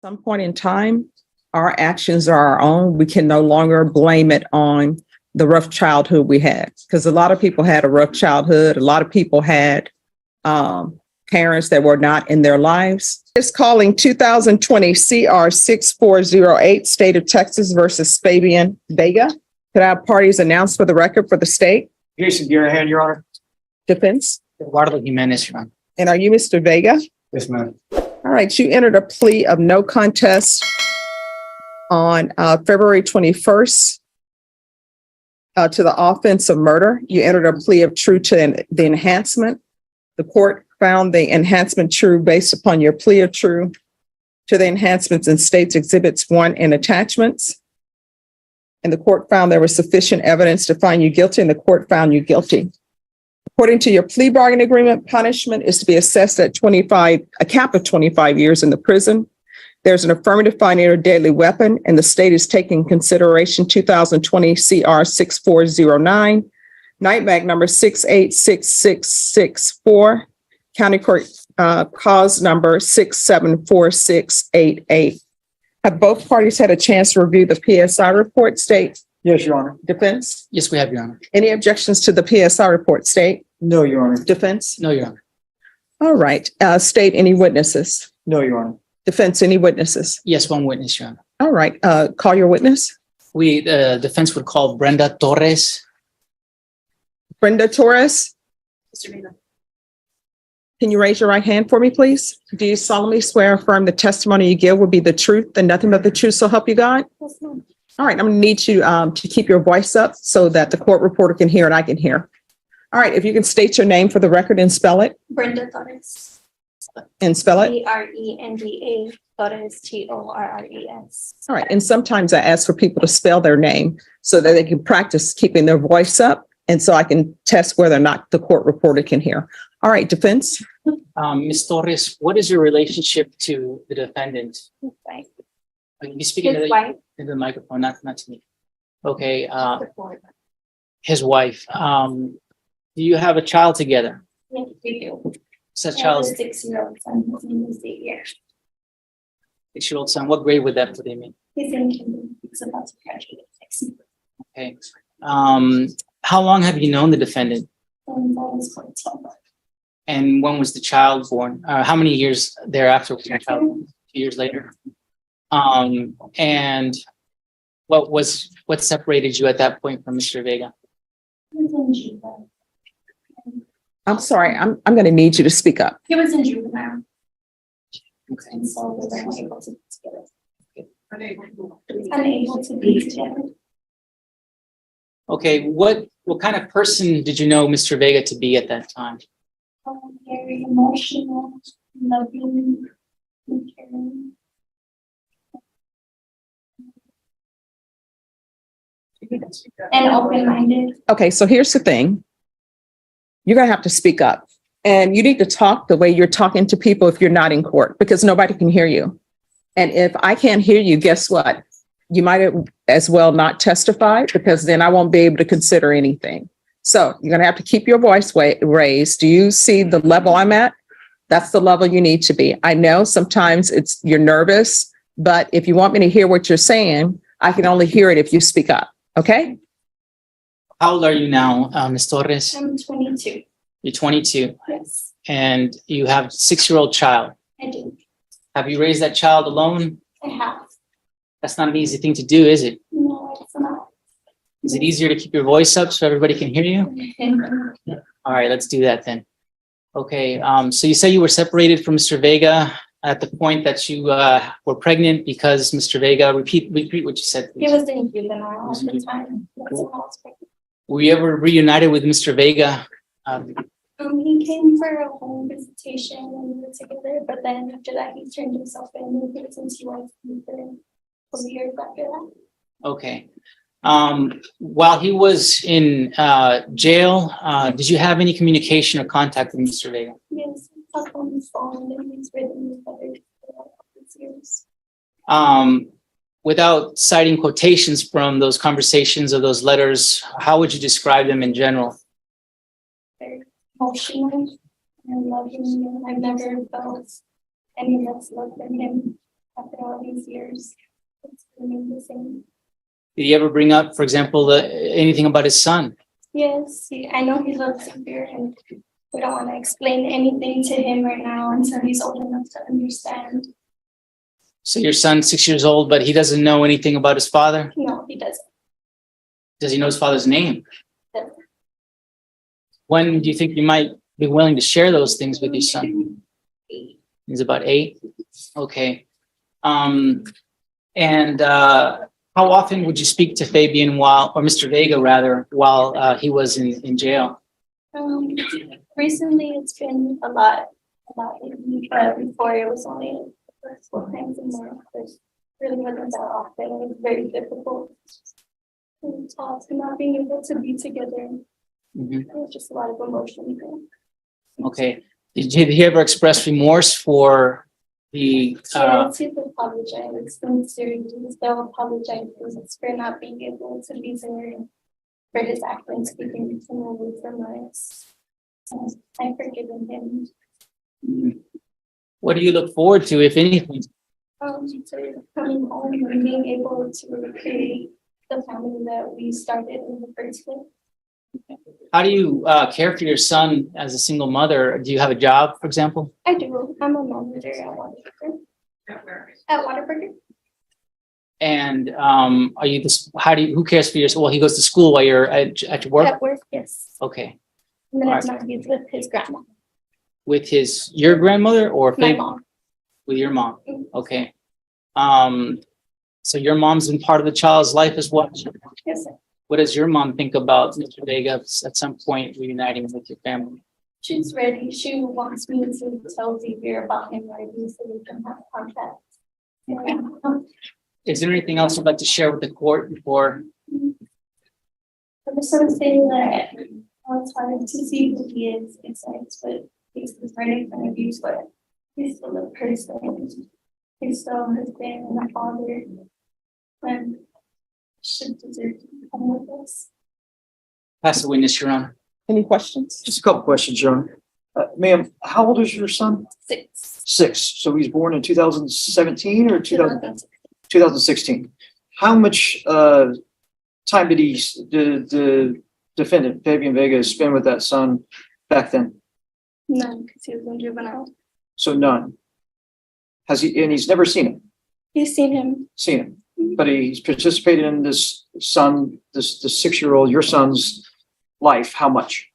Some point in time, our actions are our own. We can no longer blame it on the rough childhood we had, because a lot of people had a rough childhood. A lot of people had parents that were not in their lives. It's calling 2020 CR 6408, State of Texas versus Fabian Vega. Could I have parties announced for the record for the state? Jason Garahan, Your Honor. Defense. Eduardo Jimenez, Your Honor. And are you Mr. Vega? Yes, ma'am. All right, you entered a plea of no contest on February 21st to the offense of murder. You entered a plea of true to the enhancement. The court found the enhancement true based upon your plea of true to the enhancements in States Exhibits 1 and attachments. And the court found there was sufficient evidence to find you guilty, and the court found you guilty. According to your plea bargain agreement, punishment is to be assessed at a cap of 25 years in the prison. There's an affirmative finding of a deadly weapon, and the state is taking consideration 2020 CR 6409, night mag number 686664, county court cause number 674688. Have both parties had a chance to review the PSI report, state? Yes, Your Honor. Defense? Yes, we have, Your Honor. Any objections to the PSI report, state? No, Your Honor. Defense? No, Your Honor. All right. State, any witnesses? No, Your Honor. Defense, any witnesses? Yes, one witness, Your Honor. All right. Call your witness. The defense would call Brenda Torres. Brenda Torres. Can you raise your right hand for me, please? Do you solemnly swear or affirm the testimony you give will be the truth and nothing but the truth, so help you God? Yes, ma'am. All right. I'm going to need you to keep your voice up so that the court reporter can hear and I can hear. All right. If you can state your name for the record and spell it. Brenda Torres. And spell it. Brenda Torres, Torres. All right. And sometimes I ask for people to spell their name so that they can practice keeping their voice up. And so I can test whether or not the court reporter can hear. All right. Defense. Ms. Torres, what is your relationship to the defendant? His wife. You speaking His wife. into the microphone, not to me. Okay. Before. His wife. Do you have a child together? Yes, we do. Such I have child, a 6-year-old son. His name is Xavier. 6-year-old son. What grade would that put him in? He's in kindergarten. He's about to graduate next year. Okay. How long have you known the defendant? And that was 14. And when was the child born? How many years thereafter was the child born? 2 years later. And what separated you at that point from Mr. Vega? He was in juvenile. I'm sorry. I'm going to need you to speak up. He was in juvenile. Okay. And so we were unable to be together. Unable to be together. Okay. What kind of person did you know Mr. Vega to be at that time? Very emotional, loving, and caring. And open-minded. Okay. So here's the thing. You're going to have to speak up, and you need to talk the way you're talking to people if you're not in court, because nobody can hear you. And if I can't hear you, guess what? You might as well not testify, because then I won't be able to consider anything. So you're going to have to keep your voice raised. Do you see the level I'm at? That's the level you need to be. I know sometimes you're nervous, but if you want me to hear what you're saying, I can only hear it if you speak up. Okay? How old are you now, Ms. Torres? I'm 22. You're 22, Yes, and you have a 6-year-old child. I do. Have you raised that child alone? I have. That's not an easy thing to do, is it? No, it's not. Is it easier to keep your voice up so everybody can hear you? All right, let's do that then. Okay, so you say you were separated from Mr. Vega at the point that you were pregnant because Mr. Vega, repeat what you said, He please. was in juvenile at the time. That's when I was pregnant. Were you ever reunited with Mr. Vega? He came for a home visitation and we were together, but then after that, he turned himself in since he was for years after that. Okay. While he was in jail, did you have any communication or contact with Mr. Vega? Yes, he talked on his phone and he's written his letters for all these years. Without citing quotations from those conversations or those letters, how would you describe them in general? Very emotional and loving. I've never felt any less love than him. after all these years. It's remained the same. Did he ever bring up, for example, anything about his son? Yes, I know he loves Xavier, and we don't want to explain anything to him right now until he's old enough to understand. So your son's 6 years old, but he doesn't know anything about his father? No, he doesn't. Does he know his father's name? Doesn't. When do you think you might be willing to share those things with your son? He's about 8. Okay. How often would you speak to Fabian or Mr. Vega rather, while he was in jail? Recently it's been a lot, but before it was only the first 4 times a month. It really wasn't that often. It was very difficult to talk and not being able to be together. Mhm. It was just a lot of emotion. Okay. Did he ever express remorse for the Yes, he's apologized. Sincerely, they'll apologize for not being able to be there, for his actions speaking away from us. I've forgiven him. what do you look forward to, if anything? To coming home and being able to recreate the family that we started in the first place. How do you care for your son as a single mother? Do you have a job, for example? I do. I'm a manager at Whataburger. At Whataburger? And are you this? Who cares for your? Well, he goes to school while you're at your work. At work, yes. Okay, And then All at night he's with his grandma. with your grandmother or My mom. with your mom? Mhm. Okay. So your mom's been part of the child's life as well. Yes, sir. What does your mom think about Mr. Vega at some point reuniting with your family? She's ready. She wants me to tell Xavier about him already so we can have contact. Yeah. Is there anything else you'd like to share with the court before? I just want to say that it's hard to see who he is inside, but he's right in front of you, but he's still a person. He's still his dad and a father. And should deserve to come with us. Pass the witness, Your Honor. Any questions? Just a couple questions, Your Honor. Ma'am, how old is your son? 6. 6. So he's born in 2017 or 2006. 2016. How much time did the defendant, Fabian Vega, spend with that son back then? None, because he was in juvenile. So none. And he's never seen him? He's seen him. Seen him. But he's participated in this 6-year-old, your son's life. How much?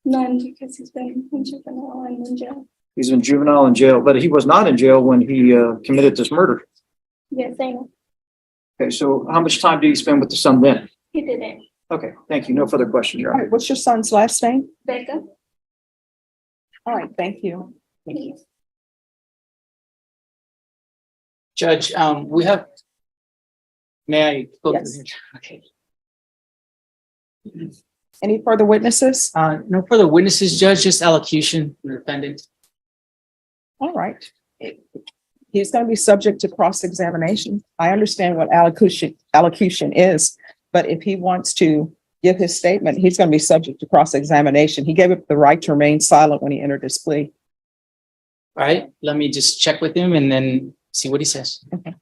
None, because he's been in juvenile and in jail. He's in juvenile in jail, but he was not in jail when he committed this murder. Yes, I know. Okay, so how much time did he spend with the son then? He didn't. Okay, thank you. No further questions, Your All Honor. right, what's your son's last name? Vega. All right, thank you. Please. Judge, we have. May I go? Yes. Okay. Any further witnesses? No further witnesses, Judge, just allocution from the defendant. All right. He's going to be subject to cross-examination. I understand what allocution is, but if he wants to give his statement, he's going to be subject to cross-examination. He gave up the right to remain silent when he entered his plea. All right, let me just check with him and then see what he says. Okay.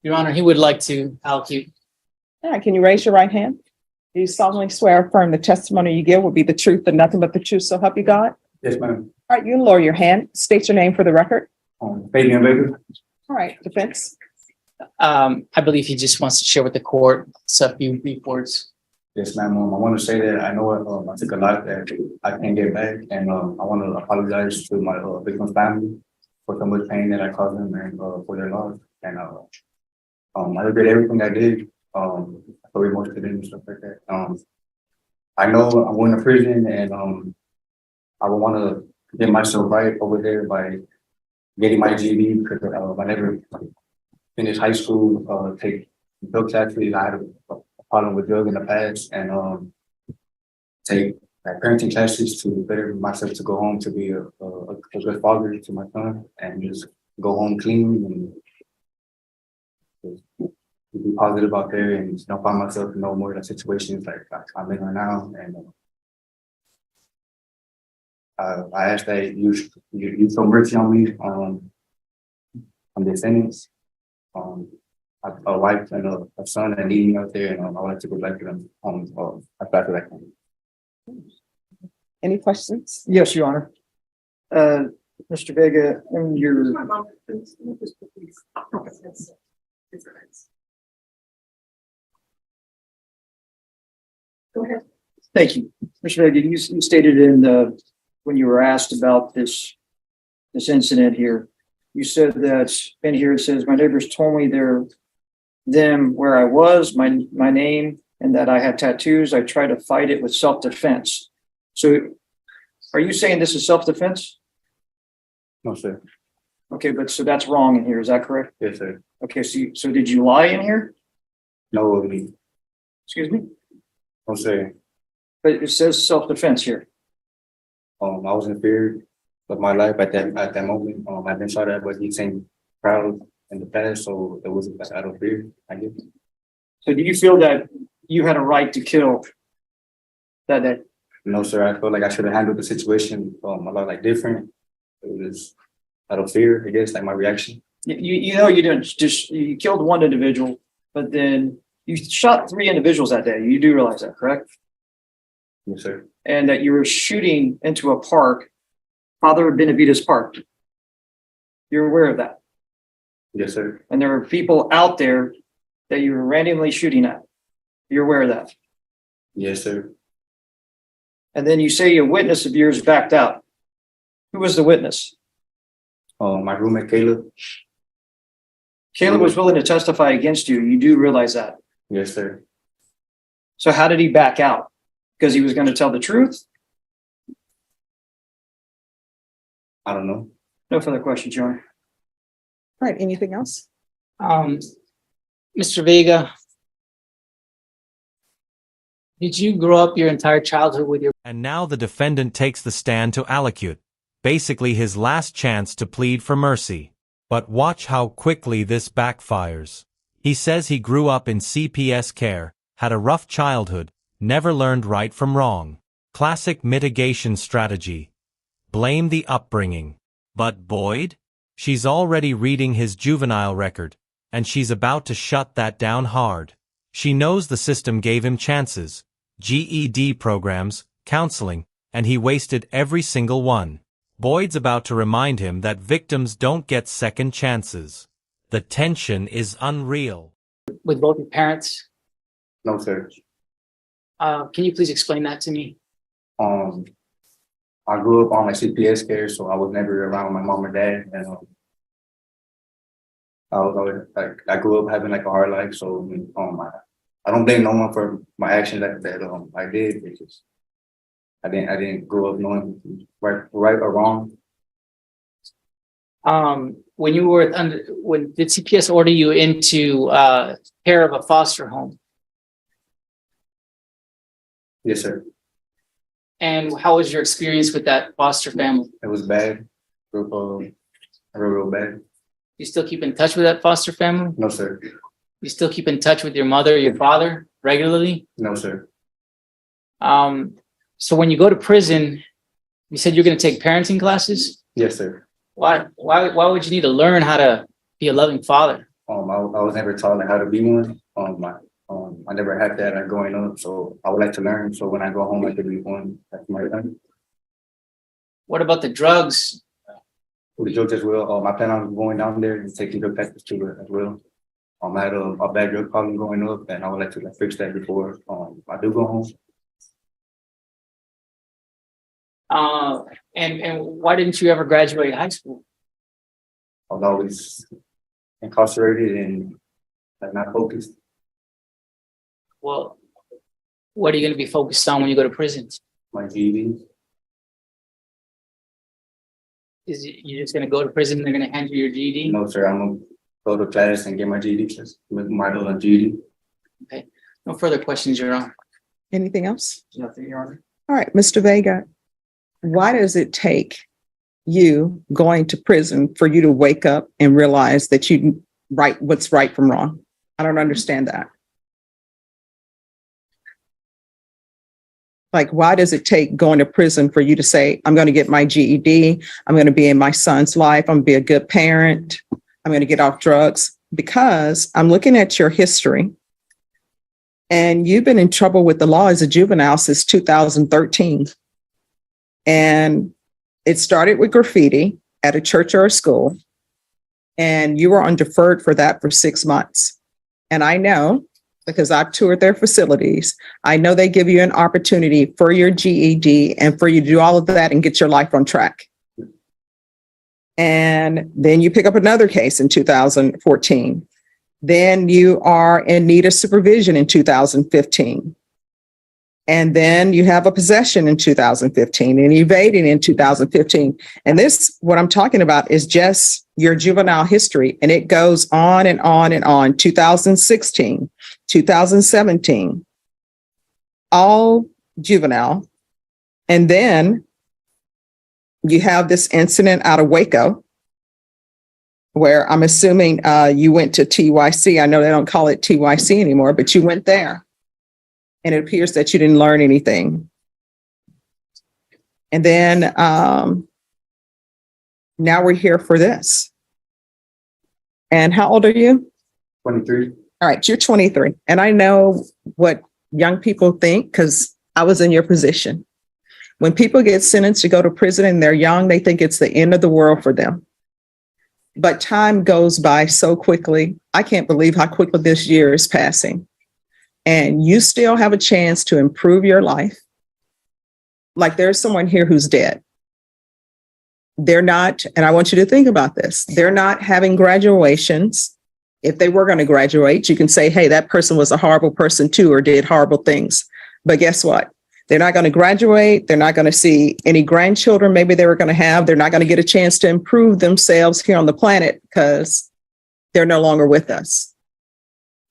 Your Honor, he would like to allocute. All right, can you raise your right hand? Do you solemnly swear or affirm the testimony you give will be the truth and nothing but the truth, so help you God? Yes, ma'am. All right, you can lower your hand. State your name for the record. Fabian Vega. All right, defense. I believe he just wants to share with the court a few brief words. Yes, ma'am. I want to say that I know I took a lot that I can't get back, and I want to apologize to my victim's family for so much pain that I caused them and for their loss. And I regret everything I did. So emotional and stuff like that. I know I'm going to prison, and I would want to get myself right over there by getting my GED because I never finished high school. Take drug classes. I had a problem with drugs in the past, and take parenting classes to better myself to go home to be a good father to my son and just go home clean and be positive out there and find myself in no more of the situations like I'm in right now. And I ask that you show mercy on me, on the descendants, a wife and a son that need me out there, and I would like to go back to them as fast as I can. Any questions? Yes, Your Honor. Mr. Vega, in your, Go ahead. thank you. Mr. Vega, you stated in the, when you were asked about this incident here, you said that, in here it says, my neighbors told me them where I was, my name, and that I had tattoos. I tried to fight it with self-defense. So are you saying this is self-defense? No, sir. Okay, but so that's wrong in here, is that correct? Yes, sir. Okay, so did you lie in here? No, Excuse me? no, sir. But it says self-defense here. I was in fear of my life at that moment. I've been shot at, but he seemed proud in the past, so it wasn't out of fear, I guess. So do you feel that you had a right to kill that day? No, sir. I felt like I should have handled the situation a lot like different. It was out of fear, I guess, like my reaction. You know you didn't just, you killed one individual, but then you shot 3 individuals that day. You do realize that, correct? Yes, sir. And that you were shooting into a park, Father Benavides Park. You're aware of that. Yes, sir. And there are people out there that you were randomly shooting at. You're aware of that. Yes, sir. And then you say a witness of yours backed out. Who was the witness? My roommate Caleb. Caleb was willing to testify against you. You do realize that. Yes, sir. So how did he back out? Because he was going to tell the truth? I don't know. No further questions, Your Honor. All right, anything else? Mr. Vega, did you grow up your entire childhood with your And now the defendant takes the stand to allocute, basically his last chance to plead for mercy. But watch how quickly this backfires. He says he grew up in CPS care, had a rough childhood, never learned right from wrong. Classic mitigation strategy. Blame the upbringing. But Boyd? She's already reading his juvenile record, and she's about to shut that down hard. She knows the system gave him chances, GED programs, counseling, and he wasted every single one. Boyd's about to remind him that victims don't get second chances. The tension is unreal. with both your parents? No, sir. Can you please explain that to me? I grew up on like CPS care, so I was never around my mom or dad, and I was always like I grew up having like a hard life. So I don't blame no one for my actions that I did. It's just I didn't grow up knowing right or wrong. When you were when did CPS order you into care of a foster home? Yes, sir. And how was your experience with that foster family? It was bad, real bad. You still keep in touch with that foster family? No, sir. You still keep in touch with your mother, your father regularly? No, sir. So when you go to prison, you said you're going to take parenting classes? Yes, sir. Why would you need to learn how to be a loving father? I was never taught like how to be one. I never had that growing up, so I would like to learn. So when I go home, I could be one. That's my time. What about the drugs? With the drugs as well. I plan on going down there and taking drug tests too as well. I had a bad drug problem growing up, and I would like to fix that before I do go home. And why didn't you ever graduate high school? I was always incarcerated and not focused. Well, what are you going to be focused on when you go to prison? My GED. Is it, you're just going to go to prison and they're going to hand you your GED? No, sir. I'm gonna go to class and get my GED. My GED. Okay. No further questions, Your Honor. Anything else? Nothing, Your Honor. All right, Mr. Vega, why does it take you going to prison for you to wake up and realize that you what's right from wrong? I don't understand that. Like, why does it take going to prison for you to say, I'm going to get my GED, I'm going to be in my son's life, I'm going to be a good parent, I'm going to get off drugs? Because I'm looking at your history, and you've been in trouble with the law as a juvenile since 2013. And it started with graffiti at a church or a school, and you were on deferred for that for 6 months. And I know, because I've toured their facilities, I know they give you an opportunity for your GED and for you to do all of that and get your life on track. And then you pick up another case in 2014. Then you are in need of supervision in 2015. And then you have a possession in 2015 and evading in 2015. And this, what I'm talking about, is just your juvenile history. And it goes on and on and on. 2016, 2017, all juvenile. And then you have this incident out of Waco, where I'm assuming you went to TYC. I know they don't call it TYC anymore, but you went there. And it appears that you didn't learn anything. And then now we're here for this. And how old are you? 23. All right, you're 23. And I know what young people think, because I was in your position. When people get sentenced to go to prison and they're young, they think it's the end of the world for them. But time goes by so quickly. I can't believe how quickly this year is passing. And you still have a chance to improve your life. Like, there's someone here who's dead. They're not, and I want you to think about this, they're not having graduations. If they were going to graduate, you can say, hey, that person was a horrible person too, or did horrible things. But guess what? They're not going to graduate. They're not going to see any grandchildren maybe they were going to have. They're not going to get a chance to improve themselves here on the planet because they're no longer with us.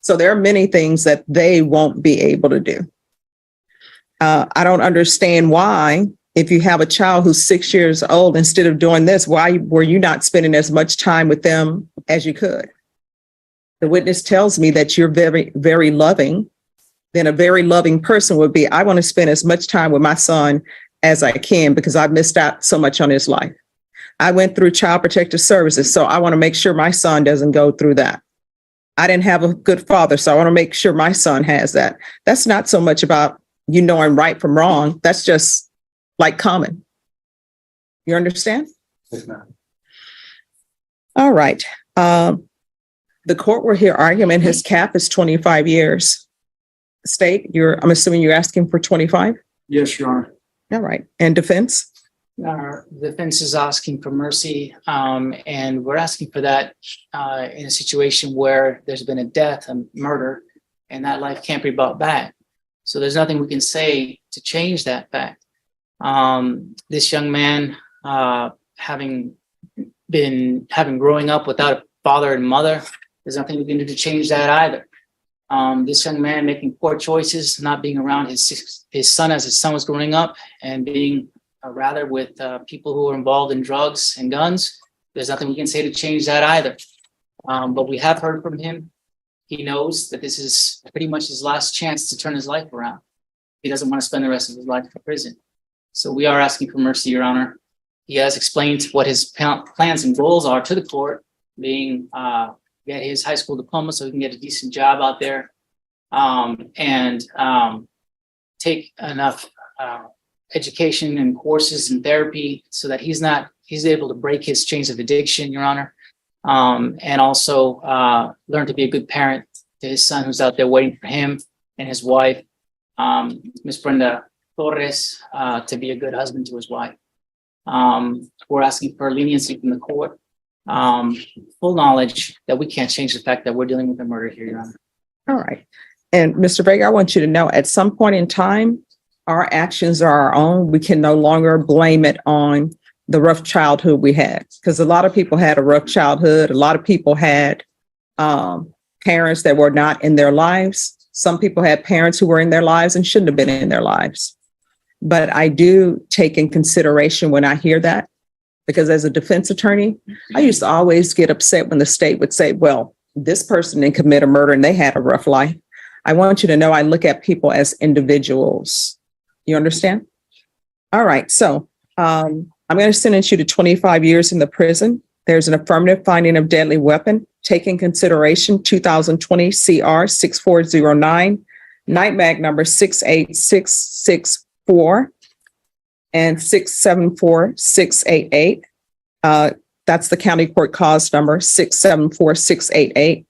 So there are many things that they won't be able to do. I don't understand why, if you have a child who's 6 years old, instead of doing this, why were you not spending as much time with them as you could? The witness tells me that you're very, very loving. Then a very loving person would be, I want to spend as much time with my son as I can because I've missed out so much on his life. I went through Child Protective Services, so I want to make sure my son doesn't go through that. I didn't have a good father, so I want to make sure my son has that. That's not so much about you knowing right from wrong. That's just like common. You understand? Yes, ma'am. All right. The court will hear argument. His cap is 25 years. State, I'm assuming you're asking for 25? Yes, Your Honor. All right. And defense? Our defense is asking for mercy, and we're asking for that in a situation where there's been a death, a murder, and that life can't be brought back. So there's nothing we can say to change that fact. This young man, having growing up without a father and mother, there's nothing we can do to change that either. This young man making poor choices, not being around his son as his son was growing up, and being rather with people who are involved in drugs and guns. There's nothing we can say to change that either. But we have heard from him. He knows that this is pretty much his last chance to turn his life around. He doesn't want to spend the rest of his life in prison. So we are asking for mercy, Your Honor. He has explained what his plans and goals are to the court, being get his high school diploma so he can get a decent job out there, and take enough education and courses and therapy so that he's able to break his chains of addiction, Your Honor, and also learn to be a good parent to his son who's out there waiting for him, and his wife, Miss Brenda Torres, to be a good husband to his wife. We're asking for leniency from the court, full knowledge that we can't change the fact that we're dealing with a murder here, Your Honor. All right. And Mr. Vega, I want you to know, at some point in time, our actions are our own. We can no longer blame it on the rough childhood we had, because a lot of people had a rough childhood. A lot of people had parents that were not in their lives. Some people had parents who were in their lives and shouldn't have been in their lives. But I do take in consideration when I hear that, because as a defense attorney, I used to always get upset when the state would say, well, this person didn't commit a murder and they had a rough life. I want you to know I look at people as individuals. You understand? All right. So I'm going to sentence you to 25 years in the prison. There's an affirmative finding of deadly weapon. Take in consideration 2020 CR 6409, night mag number 68664 and 674688. That's the county court cause number 674688.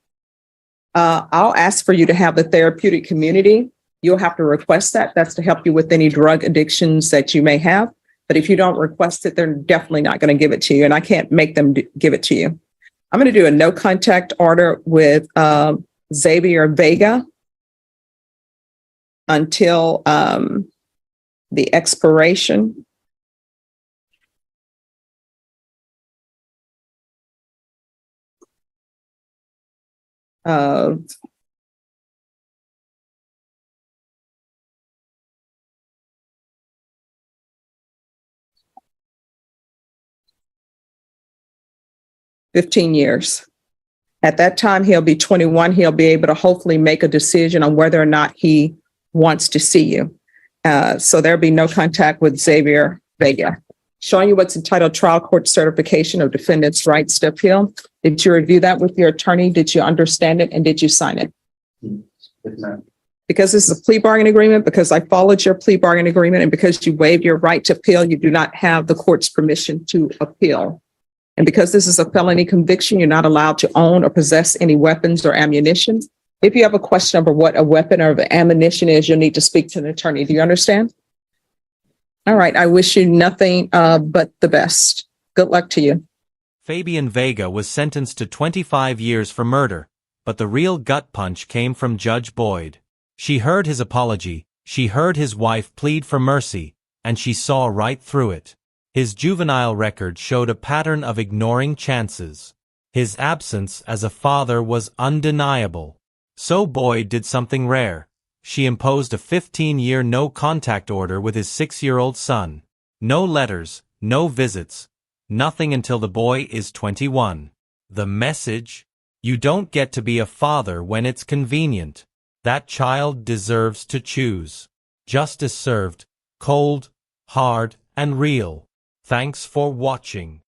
I'll ask for you to have the therapeutic community. You'll have to request that. That's to help you with any drug addictions that you may have. But if you don't request it, they're definitely not going to give it to you. And I can't make them give it to you. I'm going to do a no contact order with Xavier Vega until the expiration of $15 years. At that time, he'll be 21. He'll be able to hopefully make a decision on whether or not he wants to see you. So there'll be no contact with Xavier Vega. Showing you what's entitled Trial Court Certification of Defendant's Rights to Appeal. Did you review that with your attorney? Did you understand it? And did you sign it? Yes, ma'am. Because this is a plea bargain agreement, because I followed your plea bargain agreement, and because you waived your right to appeal, you do not have the court's permission to appeal. And because this is a felony conviction, you're not allowed to own or possess any weapons or ammunition. If you have a question over what a weapon or ammunition is, you'll need to speak to an attorney. Do you understand? All right. I wish you nothing but the best. Good luck to you. Fabian Vega was sentenced to 25 years for murder, but the real gut punch came from Judge Boyd. She heard his apology, she heard his wife plead for mercy, and she saw right through it. His juvenile record showed a pattern of ignoring chances. His absence as a father was undeniable. So Boyd did something rare. She imposed a 15-year no-contact order with his 6-year-old son. No letters, no visits, nothing until the boy is 21. The message? You don't get to be a father when it's convenient. That child deserves to choose. Justice served, cold, hard, and real. Thanks for watching.